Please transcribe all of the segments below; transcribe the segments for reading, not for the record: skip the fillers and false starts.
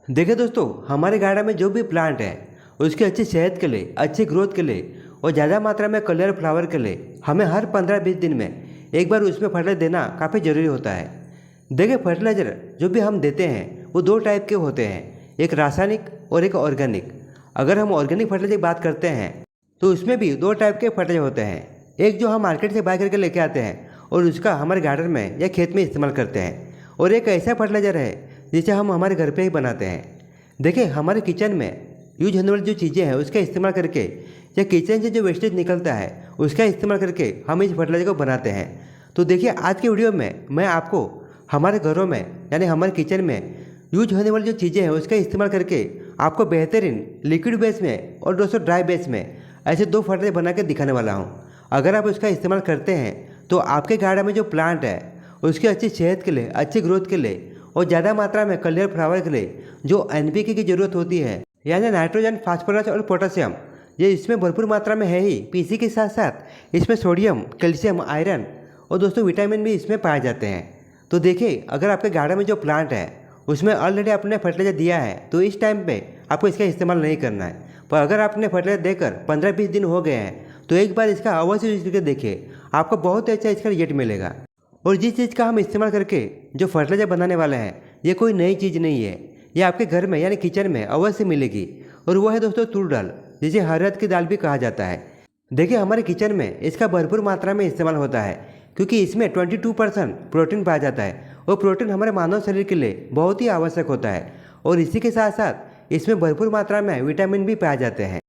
देखिए दोस्तों, हमारे गार्डन में जो भी प्लांट है उसकी अच्छी सेहत के लिए, अच्छी ग्रोथ के लिए और ज़्यादा मात्रा में कलर फ्लावर के लिए हमें हर 15-20 दिन में एक बार उसमें फर्टिलाइजर देना काफ़ी ज़रूरी होता है। देखिए, फर्टिलाइज़र जो भी हम देते हैं वो दो टाइप के होते हैं, एक रासायनिक और एक ऑर्गेनिक। अगर हम ऑर्गेनिक फर्टिलाइजर की बात करते हैं तो उसमें भी दो टाइप के फर्टिलाइजर होते हैं। एक जो हम मार्केट से बाय करके लेके आते हैं और उसका हमारे गार्डन में या खेत में इस्तेमाल करते हैं, और एक ऐसा फर्टिलाइज़र है जिसे हम हमारे घर पे ही बनाते हैं। देखिए, हमारे किचन में यूज होने वाली जो चीज़ें हैं उसका इस्तेमाल करके या किचन से जो वेस्टेज निकलता है उसका इस्तेमाल करके हम इस फर्टिलाइज़र को बनाते हैं। तो देखिए, आज की वीडियो में मैं आपको हमारे घरों में यानी हमारे किचन में यूज होने वाली जो चीज़ें हैं उसका इस्तेमाल करके आपको बेहतरीन लिक्विड बेस में और दोस्तों ड्राई बेस में ऐसे दो फर्टिलाइजर बना के दिखाने वाला हूँ। अगर आप उसका इस्तेमाल करते हैं तो आपके गार्डन में जो प्लांट है उसकी अच्छी सेहत के लिए, अच्छी ग्रोथ के लिए और ज़्यादा मात्रा में कलर फ्लावर के लिए जो एनपीके की ज़रूरत होती है यानी नाइट्रोजन, फास्फोरस और पोटेशियम, ये इसमें भरपूर मात्रा में है ही। पीसी के साथ साथ इसमें सोडियम, कैल्शियम, आयरन और दोस्तों विटामिन भी इसमें पाए जाते हैं। तो देखिए, अगर आपके गार्डन में जो प्लांट है उसमें ऑलरेडी आपने फर्टिलाइजर दिया है तो इस टाइम पे आपको इसका इस्तेमाल नहीं करना है। पर अगर आपने फर्टिलाइजर देकर 15-20 दिन हो गए हैं तो एक बार इसका अवश्य यूज करके देखिए, आपको बहुत अच्छा इसका रिजल्ट मिलेगा। और जिस चीज़ का हम इस्तेमाल करके जो फर्टिलाइजर बनाने वाले हैं ये कोई नई चीज़ नहीं है, ये आपके घर में यानी किचन में अवश्य मिलेगी। और वो है दोस्तों तूर दाल, जिसे हरद की दाल भी कहा जाता है। देखिए, हमारे किचन में इसका भरपूर मात्रा में इस्तेमाल होता है क्योंकि इसमें 22% प्रोटीन पाया जाता है और प्रोटीन हमारे मानव शरीर के लिए बहुत ही आवश्यक होता है। और इसी के साथ साथ इसमें भरपूर मात्रा में विटामिन भी पाए जाते हैं।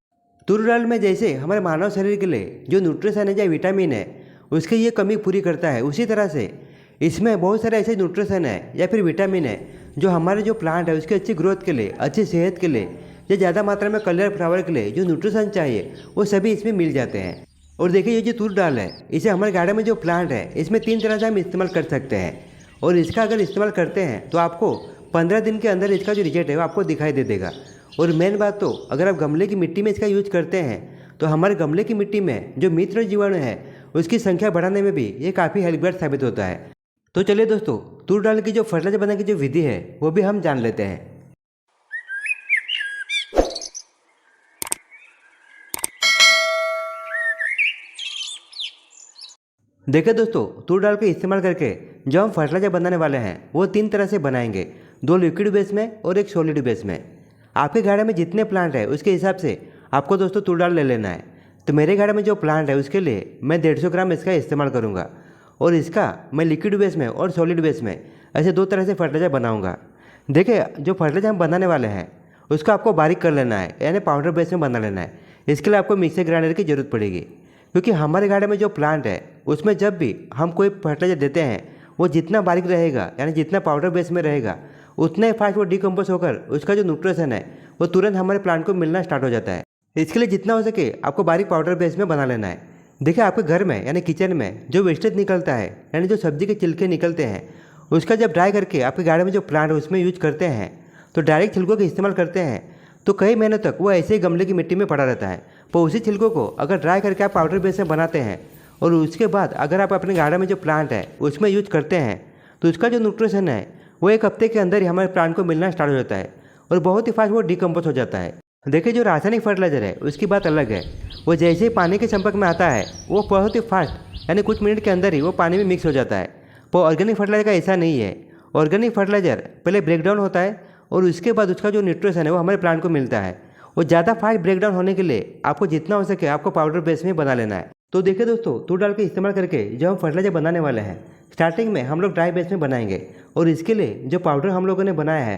तूर दाल में जैसे हमारे मानव शरीर के लिए जो न्यूट्रिशन है या विटामिन है उसकी ये कमी पूरी करता है, उसी तरह से इसमें बहुत सारे ऐसे न्यूट्रिशन है या फिर विटामिन है जो हमारे जो प्लांट है उसकी अच्छी ग्रोथ के लिए, अच्छी सेहत के लिए या ज़्यादा मात्रा में कलर फ्लावर के लिए जो न्यूट्रिशन चाहिए वो सभी इसमें मिल जाते हैं। और देखिए, ये जो तूर दाल है इसे हमारे गार्डन में जो प्लांट है इसमें 3 तरह से हम इस्तेमाल कर सकते हैं। और इसका अगर इस्तेमाल करते हैं तो आपको 15 दिन के अंदर इसका जो रिजल्ट है वो आपको दिखाई दे देगा। और मेन बात, तो अगर आप गमले की मिट्टी में इसका यूज करते हैं तो हमारे गमले की मिट्टी में जो मित्र जीवाणु है उसकी संख्या बढ़ाने में भी ये काफ़ी हेल्पगार साबित होता है। तो चलिए दोस्तों, तूर दाल की जो फर्टिलाइजर बनाने की जो विधि है वो भी हम जान लेते हैं। देखिए दोस्तों, तूर दाल के इस्तेमाल करके जो हम फर्टिलाइजर बनाने वाले हैं वो 3 तरह से बनाएंगे, 2 लिक्विड बेस में और एक सॉलिड बेस में। आपके गार्डन में जितने प्लांट है उसके हिसाब से आपको दोस्तों तूर दाल ले लेना है। तो मेरे गार्डन में जो प्लांट है उसके लिए मैं 150 ग्राम इसका इस्तेमाल करूँगा और इसका मैं लिक्विड बेस में और सॉलिड बेस में ऐसे 2 तरह से फर्टिलाइजर बनाऊँगा। देखिए, जो फर्टिलाइजर हम बनाने वाले हैं उसको आपको बारीक कर लेना है यानी पाउडर बेस में बना लेना है। इसके लिए आपको मिक्सर ग्राइंडर की ज़रूरत पड़ेगी क्योंकि हमारे गार्डन में जो प्लांट है उसमें जब भी हम कोई फर्टिलाइजर देते हैं वो जितना बारीक रहेगा यानी जितना पाउडर बेस में रहेगा उतना ही फास्ट वो डिकम्पोज होकर उसका जो न्यूट्रिशन है वो तुरंत हमारे प्लांट को मिलना स्टार्ट हो जाता है। इसके लिए जितना हो सके आपको बारीक पाउडर बेस में बना लेना है। देखिए, आपके घर में यानी किचन में जो वेस्टेज निकलता है यानी जो सब्जी के छिलके निकलते हैं उसका जब ड्राई करके आपके गार्डन में जो प्लांट है उसमें यूज करते हैं तो डायरेक्ट छिलकों का इस्तेमाल करते हैं तो कई महीनों तक वो ऐसे ही गमले की मिट्टी में पड़ा रहता है। पर उसी छिलकों को अगर ड्राई करके आप पाउडर बेस में बनाते हैं और उसके बाद अगर आप अपने गार्डन में जो प्लांट है उसमें यूज करते हैं तो उसका जो न्यूट्रिशन है वो 1 हफ्ते के अंदर ही हमारे प्लांट को मिलना स्टार्ट हो जाता है और बहुत ही फास्ट वो डिकम्पोज हो जाता है। देखिए, जो रासायनिक फर्टिलाइजर है उसकी बात अलग है, वो जैसे ही पानी के संपर्क में आता है वो बहुत ही फास्ट यानी कुछ मिनट के अंदर ही वो पानी में मिक्स हो जाता है। पर ऑर्गेनिक फर्टिलाइजर का ऐसा नहीं है। ऑर्गेनिक फर्टिलाइजर पहले ब्रेकडाउन होता है और उसके बाद उसका जो न्यूट्रिशन है वो हमारे प्लांट को मिलता है। और ज़्यादा फास्ट ब्रेकडाउन होने के लिए आपको जितना हो सके आपको पाउडर बेस में बना लेना है। तो देखिए दोस्तों, तूर दाल के इस्तेमाल करके जो हम फर्टिलाइजर बनाने वाले हैं स्टार्टिंग में हम लोग ड्राई बेस में बनाएंगे और इसके लिए जो पाउडर हम लोगों ने बनाया है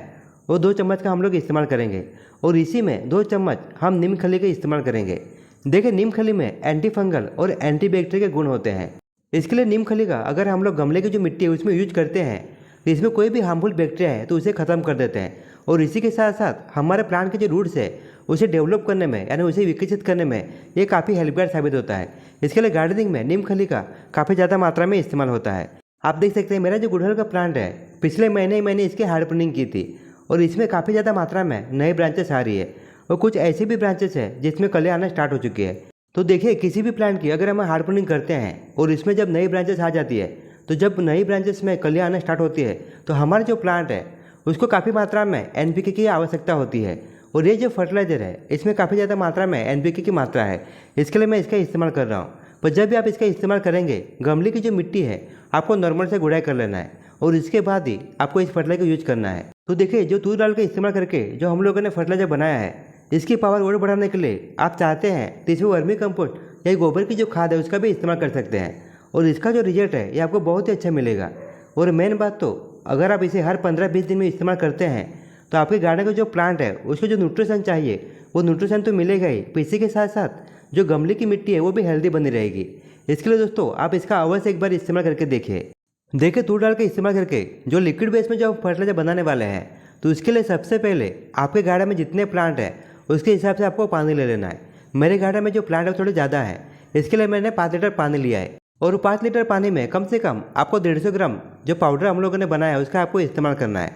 वो 2 चम्मच का हम लोग इस्तेमाल करेंगे और इसी में 2 चम्मच हम नीम खली का इस्तेमाल करेंगे। देखिए, नीम खली में एंटी फंगल और एंटी बैक्टीरियल के गुण होते हैं। इसके लिए नीम खली का अगर हम लोग गमले की जो मिट्टी है उसमें यूज करते हैं तो इसमें कोई भी हार्मफुल बैक्टीरिया है तो उसे ख़त्म कर देते हैं। और इसी के साथ साथ हमारे प्लांट के जो रूट्स है उसे डेवलप करने में यानी उसे विकसित करने में ये काफ़ी हेल्पगार साबित होता है। इसके लिए गार्डनिंग में नीम खली का काफ़ी ज़्यादा मात्रा में इस्तेमाल होता है। आप देख सकते हैं, मेरा जो गुड़हल का प्लांट है पिछले महीने ही मैंने इसकी हार्ड प्रूनिंग की थी और इसमें काफ़ी ज़्यादा मात्रा में नए ब्रांचेस आ रही है और कुछ ऐसे भी ब्रांचेस है जिसमें कलियाँ आना स्टार्ट हो चुकी है। तो देखिए, किसी भी प्लांट की अगर हम हार्ड प्रूनिंग करते हैं और इसमें जब नई ब्रांचेस आ जाती है तो जब नई ब्रांचेस में कलियाँ आना स्टार्ट होती है तो हमारा जो प्लांट है उसको काफ़ी मात्रा में एनपीके की आवश्यकता होती है। और ये जो फर्टिलाइज़र है इसमें काफ़ी ज़्यादा मात्रा में एनपीके की मात्रा है, इसके लिए मैं इसका इस्तेमाल कर रहा हूँ। पर जब भी आप इसका इस्तेमाल करेंगे, गमले की जो मिट्टी है आपको नॉर्मल से गुड़ाई कर लेना है और इसके बाद ही आपको इस फर्टिलाइजर को यूज करना है। तो देखिए, जो तूर दाल का इस्तेमाल करके जो हम लोगों ने फर्टिलाइजर बनाया है, इसकी पावर और बढ़ाने के लिए आप चाहते हैं तो इसमें वर्मी कंपोस्ट या गोबर की जो खाद है उसका भी इस्तेमाल कर सकते हैं और इसका जो रिजल्ट है ये आपको बहुत ही अच्छा मिलेगा। और मेन बात तो अगर आप इसे हर 15-20 दिन में इस्तेमाल करते हैं तो आपके गार्डन का जो प्लांट है उसको जो न्यूट्रिशन चाहिए वो न्यूट्रिशन तो मिलेगा ही, पर इसी के साथ साथ जो गमले की मिट्टी है वो भी हेल्दी बनी रहेगी। इसके लिए दोस्तों आप इसका अवश्य एक बार इस्तेमाल करके देखिए तूर दाल का इस्तेमाल करके जो लिक्विड बेस में जो फर्टिलाइजर बनाने वाले हैं, तो उसके लिए सबसे पहले आपके गार्डन में जितने प्लांट हैं उसके हिसाब से आपको पानी ले लेना है। मेरे गार्डन में जो प्लांट है थोड़े ज़्यादा है, इसके लिए मैंने 5 लीटर पानी लिया है और 5 लीटर पानी में कम से कम आपको 150 ग्राम जो पाउडर हम लोगों ने बनाया है उसका आपको इस्तेमाल करना है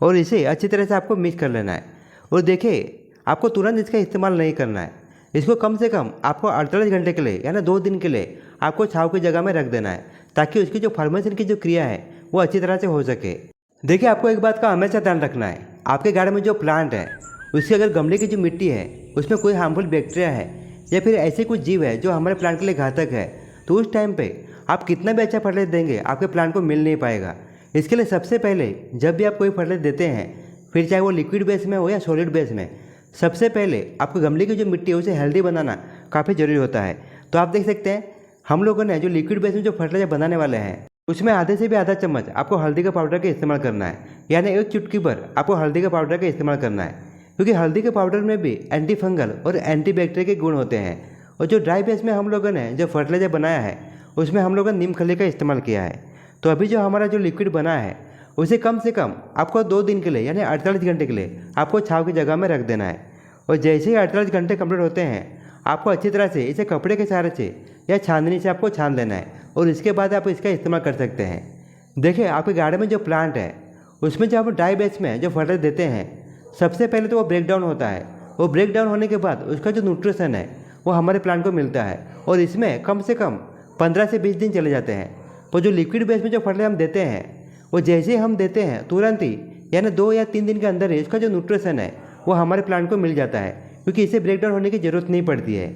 और इसे अच्छी तरह से आपको मिक्स कर लेना है। और देखिए, आपको तुरंत इसका इस्तेमाल नहीं करना है, इसको कम से कम आपको 48 घंटे के लिए यानी 2 दिन के लिए आपको छाँव की जगह में रख देना है ताकि उसकी जो फॉर्मेशन की जो क्रिया है वो अच्छी तरह से हो सके। देखिए, आपको एक बात का हमेशा ध्यान रखना है, आपके गार्डन में जो प्लांट है उसकी अगर गमले की जो मिट्टी है उसमें कोई हार्मफुल बैक्टीरिया है या फिर ऐसे कुछ जीव है जो हमारे प्लांट के लिए घातक है, तो उस टाइम पे आप कितना भी अच्छा फर्टिलाइजर देंगे आपके प्लांट को मिल नहीं पाएगा। इसके लिए सबसे पहले जब भी आप कोई फर्टिलाइजर देते हैं, फिर चाहे वो लिक्विड बेस में हो या सॉलिड बेस में, सबसे पहले आपको गमले की जो मिट्टी है उसे हेल्दी बनाना काफ़ी ज़रूरी होता है। तो आप देख सकते हैं हम लोगों ने जो लिक्विड बेस में जो फर्टिलाइजर बनाने वाले हैं उसमें आधे से भी आधा चम्मच आपको हल्दी का पाउडर का इस्तेमाल करना है, यानी 1 चुटकी भर आपको हल्दी का पाउडर का इस्तेमाल करना है, क्योंकि हल्दी के पाउडर में भी एंटी फंगल और एंटी बैक्टीरिया के गुण होते हैं। और जो ड्राई बेस में हम लोगों ने जो फर्टिलाइजर बनाया है उसमें हम लोगों ने नीम खली का इस्तेमाल किया है। तो अभी जो हमारा जो लिक्विड बना है उसे कम से कम आपको 2 दिन के लिए यानी 48 घंटे के लिए आपको छाँव की जगह में रख देना है। और जैसे ही 48 घंटे कंप्लीट होते हैं आपको अच्छी तरह से इसे कपड़े के सहारे से या छाननी से आपको छान लेना है और इसके बाद आप इसका इस्तेमाल कर सकते हैं। देखिए, आपके गार्डन में जो प्लांट है उसमें जब आप ड्राई बेस में जो फर्टिलाइजर देते हैं, सबसे पहले तो वो ब्रेक डाउन होता है। वो ब्रेक डाउन होने के बाद उसका जो न्यूट्रिशन है वो हमारे प्लांट को मिलता है और इसमें कम से कम 15 से 20 दिन चले जाते हैं। तो जो लिक्विड बेस में जो फर्टिलाइजर हम देते हैं वो जैसे ही हम देते हैं तुरंत ही यानी 2 या 3 दिन के अंदर ही इसका जो न्यूट्रिशन है वो हमारे प्लांट को मिल जाता है, क्योंकि इसे ब्रेक डाउन होने की ज़रूरत नहीं पड़ती है।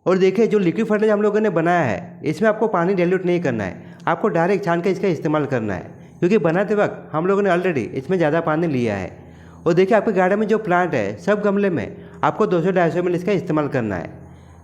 और देखिए, जो लिक्विड फर्टिलाइजर हम लोगों ने बनाया है इसमें आपको पानी डाइल्यूट नहीं करना है, आपको डायरेक्ट छान के इसका इस्तेमाल करना है, क्योंकि बनाते वक्त हम लोगों ने ऑलरेडी इसमें ज़्यादा पानी लिया है। और देखिए, आपके गार्डन में जो प्लांट है सब गमले में आपको 200-250 ml इसका इस्तेमाल करना है।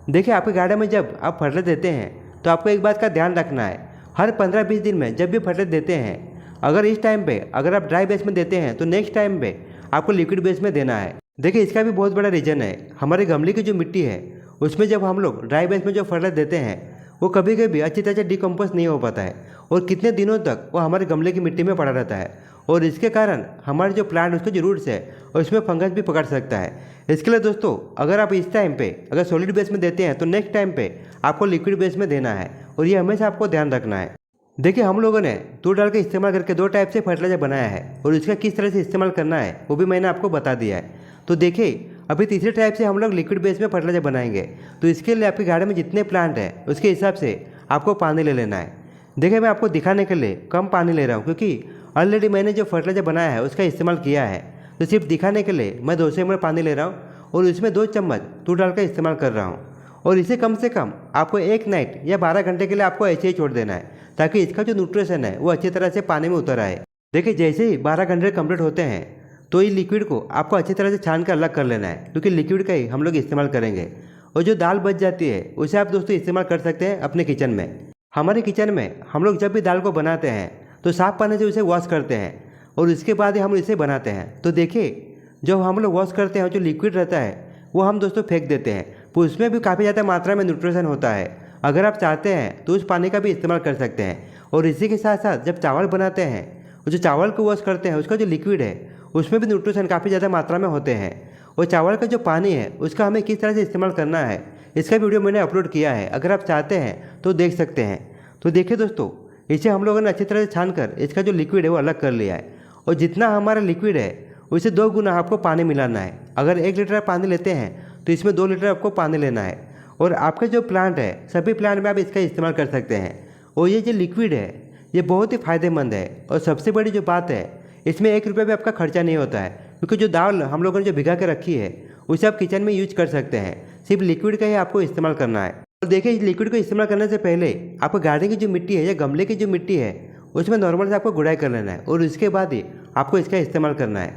देखिए, आपके गार्डन में जब आप फर्टिलाइजर देते हैं तो आपको एक बात का ध्यान रखना है, हर 15-20 दिन में जब भी फर्टिलाइजर देते हैं, अगर इस टाइम पे अगर आप ड्राई बेस में देते हैं तो नेक्स्ट टाइम पे आपको लिक्विड बेस में देना है। देखिए, इसका भी बहुत बड़ा रीज़न है, हमारे गमले की जो मिट्टी है उसमें जब हम लोग ड्राई बेस में जो फर्टिलाइजर देते हैं वो कभी कभी अच्छी तरह से डिकम्पोज नहीं हो पाता है और कितने दिनों तक वो हमारे गमले की मिट्टी में पड़ा रहता है और इसके कारण हमारे जो प्लांट उसके जो रूट्स है उसमें फंगस भी पकड़ सकता है। इसके लिए दोस्तों, अगर आप इस टाइम पे अगर सॉलिड बेस में देते हैं तो नेक्स्ट टाइम पे आपको लिक्विड बेस में देना है और ये हमेशा आपको ध्यान रखना है। देखिए, हम लोगों ने तूर दाल का इस्तेमाल करके 2 टाइप से फर्टिलाइजर बनाया है और इसका किस तरह से इस्तेमाल करना है वो भी मैंने आपको बता दिया है। तो देखिए, अभी तीसरे टाइप से हम लोग लिक्विड बेस में फर्टिलाइजर बनाएंगे। तो इसके लिए आपके गार्डन में जितने प्लांट हैं उसके हिसाब से आपको पानी ले लेना है। देखिए, मैं आपको दिखाने के लिए कम पानी ले रहा हूँ, क्योंकि ऑलरेडी मैंने जो फर्टिलाइजर बनाया है उसका इस्तेमाल किया है, तो सिर्फ दिखाने के लिए मैं 200 ml पानी ले रहा हूँ और इसमें 2 चम्मच तूर दाल का इस्तेमाल कर रहा हूँ। और इसे कम से कम आपको 1 नाइट या 12 घंटे के लिए आपको ऐसे ही छोड़ देना है ताकि इसका जो न्यूट्रिशन है वो अच्छी तरह से पानी में उतर आए। देखिए, जैसे ही 12 घंटे कंप्लीट होते हैं तो ये लिक्विड को आपको अच्छी तरह से छान कर अलग कर लेना है, क्योंकि लिक्विड का ही हम लोग इस्तेमाल करेंगे। और जो दाल बच जाती है उसे आप दोस्तों इस्तेमाल कर सकते हैं अपने किचन में। हमारे किचन में हम लोग जब भी दाल को बनाते हैं तो साफ पानी से उसे वॉश करते हैं और इसके बाद ही हम इसे बनाते हैं। तो देखिए, जब हम लोग वॉश करते हैं जो लिक्विड रहता है वो हम दोस्तों फेंक देते हैं, तो उसमें भी काफ़ी ज़्यादा मात्रा में न्यूट्रिशन होता है। अगर आप चाहते हैं तो उस पानी का भी इस्तेमाल कर सकते हैं। और इसी के साथ साथ जब चावल बनाते हैं और जो चावल को वॉश करते हैं उसका जो लिक्विड है उसमें भी न्यूट्रिशन काफ़ी ज़्यादा मात्रा में होते हैं। और चावल का जो पानी है उसका हमें किस तरह से इस्तेमाल करना है इसका वीडियो मैंने अपलोड किया है, अगर आप चाहते हैं तो देख सकते हैं। तो देखिए दोस्तों, इसे हम लोगों ने अच्छी तरह से छान कर इसका जो लिक्विड है वो अलग कर लिया है और जितना हमारा लिक्विड है उसे 2 गुना आपको पानी मिलाना है। अगर 1 लीटर पानी लेते हैं तो इसमें 2 लीटर आपको पानी लेना है। और आपके जो प्लांट है सभी प्लांट में आप इसका इस्तेमाल कर सकते हैं। और ये जो लिक्विड है ये बहुत ही फ़ायदेमंद है। और सबसे बड़ी जो बात है, इसमें 1 रुपये भी आपका खर्चा नहीं होता है, क्योंकि जो दाल हम लोगों ने जो भिगा के रखी है उसे आप किचन में यूज कर सकते हैं। सिर्फ लिक्विड का ही आपको इस्तेमाल करना है। और देखिए, इस लिक्विड को इस्तेमाल करने से पहले आपको गार्डन की जो मिट्टी है या गमले की जो मिट्टी है उसमें नॉर्मल से आपको गुड़ाई कर लेना है और उसके बाद ही आपको इसका इस्तेमाल करना है।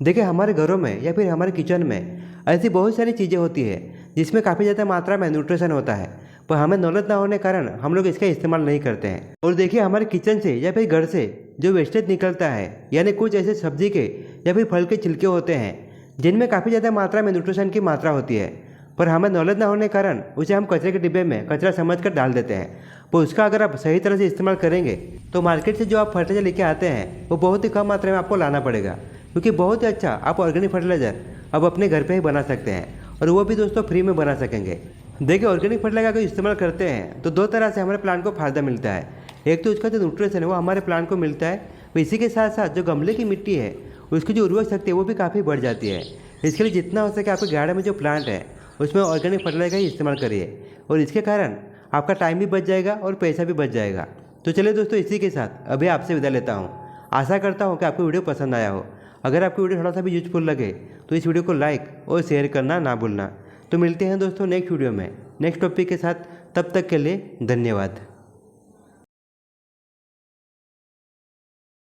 देखिए, हमारे घरों में या फिर हमारे किचन में ऐसी बहुत सारी चीज़ें होती है जिसमें काफ़ी ज़्यादा मात्रा में न्यूट्रिशन होता है, पर हमें नॉलेज ना होने के कारण हम लोग इसका इस्तेमाल नहीं करते हैं। और देखिए, हमारे किचन से या फिर घर से जो वेस्टेज निकलता है, यानी कुछ ऐसे सब्जी के या फिर फल के छिलके होते हैं जिनमें काफ़ी ज़्यादा मात्रा में न्यूट्रिशन की मात्रा होती है, पर हमें नॉलेज ना होने के कारण उसे हम कचरे के डिब्बे में कचरा समझ कर डाल देते हैं। पर उसका अगर आप सही तरह से इस्तेमाल करेंगे तो मार्केट से जो आप फर्टिलाइजर लेके आते हैं वो बहुत ही कम मात्रा में आपको लाना पड़ेगा, क्योंकि बहुत ही अच्छा आप ऑर्गेनिक फर्टिलाइज़र अब अपने घर पे ही बना सकते हैं, और वो भी दोस्तों फ्री में बना सकेंगे। देखिए, ऑर्गेनिक फर्टिलाइजर का इस्तेमाल करते हैं तो 2 तरह से हमारे प्लांट को फ़ायदा मिलता है। एक तो उसका जो न्यूट्रिशन है वो हमारे प्लांट को मिलता है, इसी के साथ साथ जो गमले की मिट्टी है उसकी जो उर्वरक शक्ति है वो भी काफ़ी बढ़ जाती है। इसके लिए जितना हो सके आपके गार्डन में जो प्लांट है उसमें ऑर्गेनिक फर्टिलाइजर का ही इस्तेमाल करिए, और इसके कारण आपका टाइम भी बच जाएगा और पैसा भी बच जाएगा। तो चलिए दोस्तों, इसी के साथ अभी आपसे विदा लेता हूँ। आशा करता हूँ कि आपको वीडियो पसंद आया हो। अगर आपको वीडियो थोड़ा सा भी यूजफुल लगे तो इस वीडियो को लाइक और शेयर करना ना भूलना। तो मिलते हैं दोस्तों नेक्स्ट वीडियो में नेक्स्ट टॉपिक के साथ। तब तक के लिए धन्यवाद।